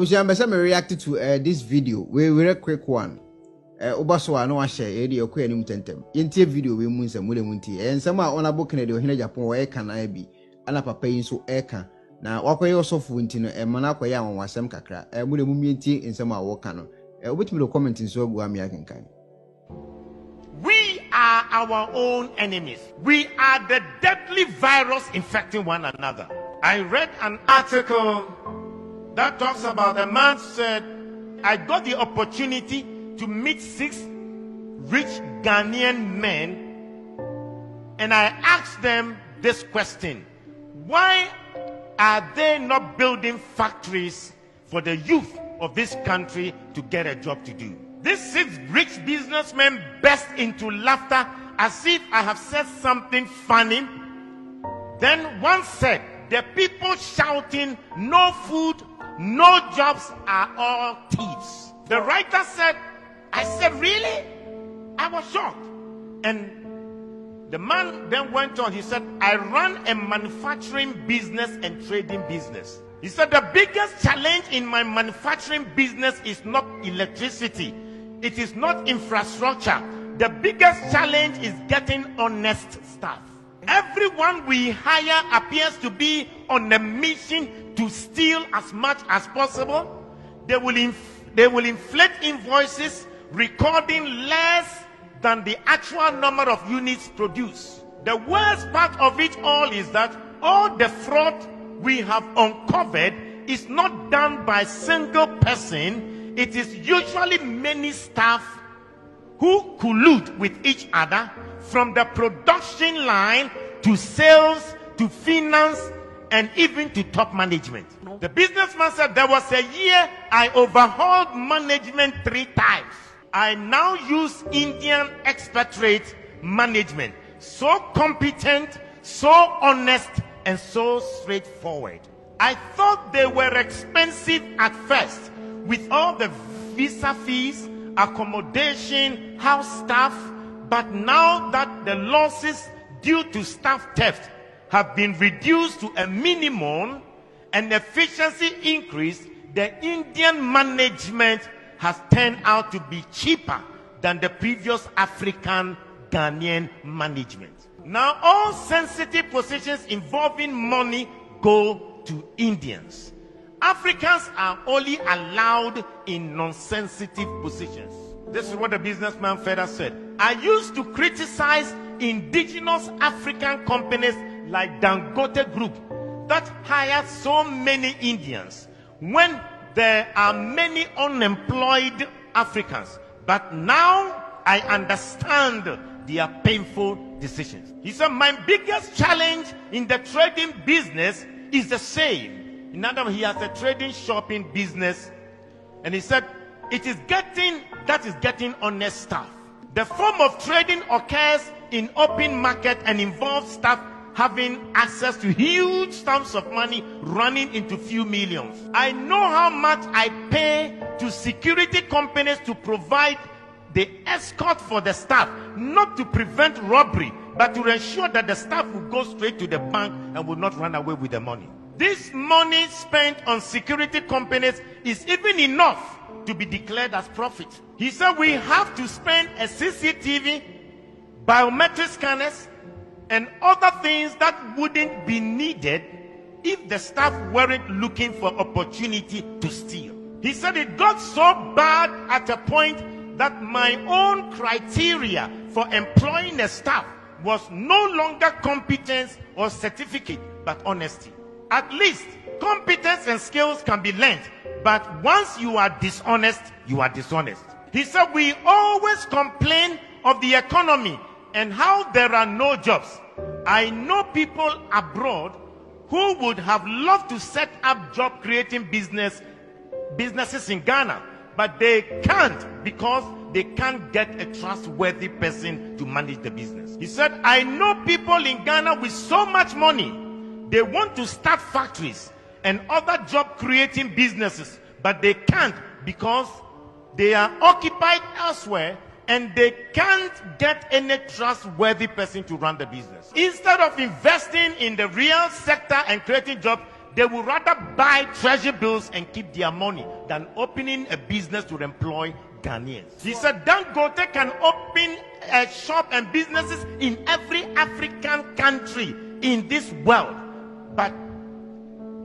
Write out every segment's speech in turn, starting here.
I'm reacted to this video. We a quick one. Obaso no share edi okwe anim tentem. Yentie video we mu nsam mule munti. Ensam a ona book na de ohene Japan wo eka na bi. Ana papa yi so eka. Na wakoye osofu nti no mana akoye anwasem kakra. Mule mu mienti ensam a wo ka no. Obetimi do comment nso agu am ya kenkan. We are our own enemies. We are the deadly virus infecting one another. I read an article that talks about a man said, I got the opportunity to meet 6 rich Ghanaian men, and I asked them this question: why are they not building factories for the youth of this country to get a job to do? These 6 rich businessmen burst into laughter as if I have said something funny. Then one said, the people shouting, no food, no jobs are all thieves. The writer said, I said, really? I was shocked. And the man then went on. He said, I run a manufacturing business and trading business. He said, the biggest challenge in my manufacturing business is not electricity. It is not infrastructure. The biggest challenge is getting honest staff. Everyone we hire appears to be on a mission to steal as much as possible. They will inflate invoices, recording less than the actual number of units produced. The worst part of it all is that all the fraud we have uncovered is not done by a single person. It is usually many staff who collude with each other, from the production line to sales to finance and even to top management. The businessman said, there was a year I overhauled management 3 times. I now use Indian expatriate management. So competent, so honest, and so straightforward. I thought they were expensive at first, with all the visa fees, accommodation, house staff, but now that the losses due to staff theft have been reduced to a minimum and efficiency increased, the Indian management has turned out to be cheaper than the previous African Ghanaian management. Now all sensitive positions involving money go to Indians. Africans are only allowed in non-sensitive positions. This is what the businessman further said. I used to criticize indigenous African companies like Dangote Group that hire so many Indians when there are many unemployed Africans. But now I understand their painful decisions. He said, my biggest challenge in the trading business is the same. In other words, he has a trading shopping business, and he said it is getting honest staff. The form of trading occurs in open market and involves staff having access to huge sums of money running into few millions. I know how much I pay to security companies to provide the escort for the staff, not to prevent robbery, but to ensure that the staff will go straight to the bank and will not run away with the money. This money spent on security companies is even enough to be declared as profit. He said we have to spend a CCTV, biometric scanners, and other things that wouldn't be needed if the staff weren't looking for opportunity to steal. He said it got so bad at a point that my own criteria for employing a staff was no longer competence or certificate, but honesty. At least competence and skills can be learned, but once you are dishonest, you are dishonest. He said we always complain of the economy and how there are no jobs. I know people abroad who would have loved to set up job creating businesses in Ghana, but they can't because they can't get a trustworthy person to manage the business. He said, I know people in Ghana with so much money, they want to start factories and other job creating businesses, but they can't because they are occupied elsewhere and they can't get any trustworthy person to run the business. Instead of investing in the real sector and creating jobs, they would rather buy treasury bills and keep their money than opening a business to employ Ghanaians. He said Dangote can open a shop and businesses in every African country in this world. But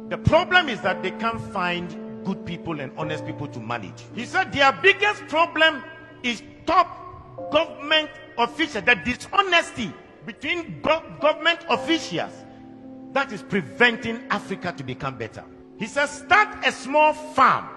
the problem is that they can't find good people and honest people to manage. He said their biggest problem is top government officials, the dishonesty between government officials that is preventing Africa to become better. He says start a small farm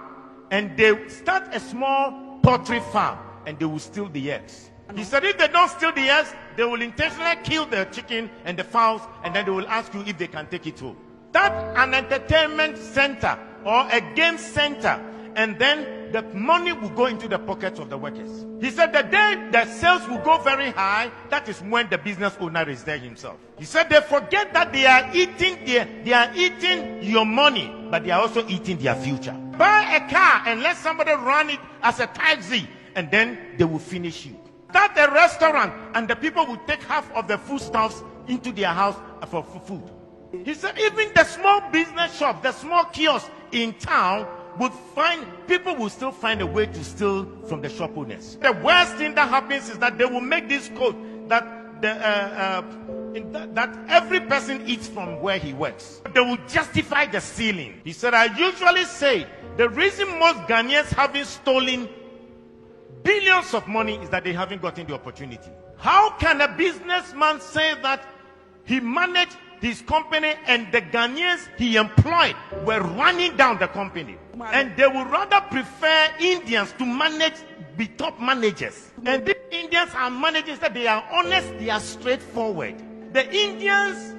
and they start a small poultry farm and they will steal the eggs. He said if they don't steal the eggs, they will intentionally kill the chicken and the fowls and then they will ask you if they can take it home. Start an entertainment center or a game center and then the money will go into the pockets of the workers. He said the day the sales will go very high, that is when the business owner is there himself. He said they forget that they are eating your money, but they are also eating their future. Buy a car and let somebody run it as a taxi and then they will finish you. Start a restaurant and the people will take half of the foodstuffs into their house for food. He said even the small business shop, the small kiosk in town people will still find a way to steal from the shop owners. The worst thing that happens is that they will make this code that that every person eats from where he works. They will justify the stealing. He said, I usually say the reason most Ghanaians haven't stolen billions of money is that they haven't gotten the opportunity. How can a businessman say that he managed his company and the Ghanaians he employed were running down the company? And they would rather prefer Indians to be top managers. And these Indians are managers that they are honest, they are straightforward. The Indians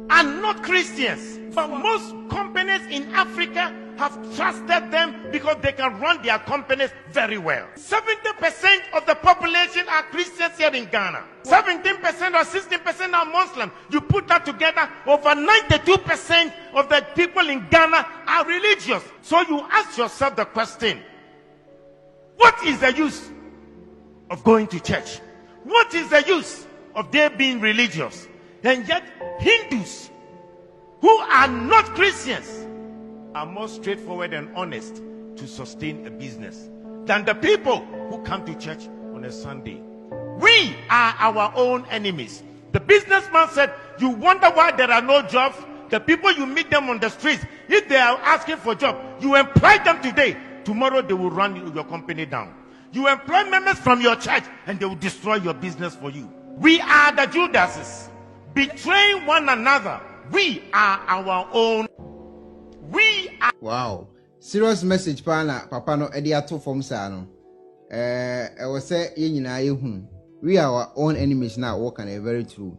are not Christians, but most companies in Africa have trusted them because they can run their companies very well. 70% of the population are Christians here in Ghana. 17% or 16% are Muslim. You put that together, over 92% of the people in Ghana are religious. So you ask yourself the question, what is the use of going to church? What is the use of their being religious? And yet Hindus who are not Christians are more straightforward and honest to sustain a business than the people who come to church on a Sunday. We are our own enemies. The businessman said, you wonder why there are no jobs? The people you meet them on the streets, if they are asking for job, you employ them today. Tomorrow they will run your company down. You employ members from your church and they will destroy your business for you. We are the Judases, betraying one another. We are our own. We are. Wow. Serious message pana papa no edi ato from sa no. We say ye nyina ye hu. We are our own enemies now. Work and very true.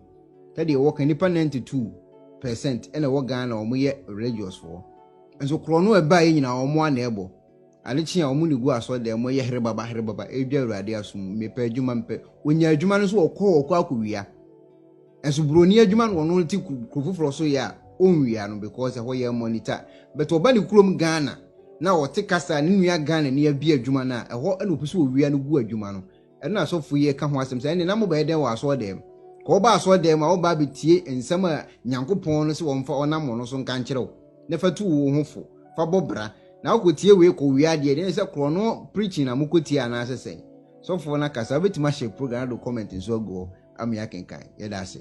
That they work nipa 92% and work Ghana omo ye religious for. And so krono e ba ye nyina omo anebo. Ade chi a omo ni gu aso de mo ye here baba edwa urade asum me pa adwuma mpe. Onya adwuma no so okọ akowia. And so broni adwuma no no ti kufufro so ya onwia no because ho ye monitor. But obani krom Ghana na wote kasa ne nua Ghana ne abi adwuma na ho na opuso owia no gu adwuma no. And na so fuye ka ho asem say ne na mo ba eden wa so dem. Ko ba so dem a wo ba betie ensem a Nyankopon no se wo mfa onam no so nka nkyerɛw. Ne fatu wo ho fo. Fa bobra. Na wo tie we ko wia de ne se kro no preaching na mo kotie ana asese. So fo na kasa betima share program do comment nso go am ya kenkan. Ye da se.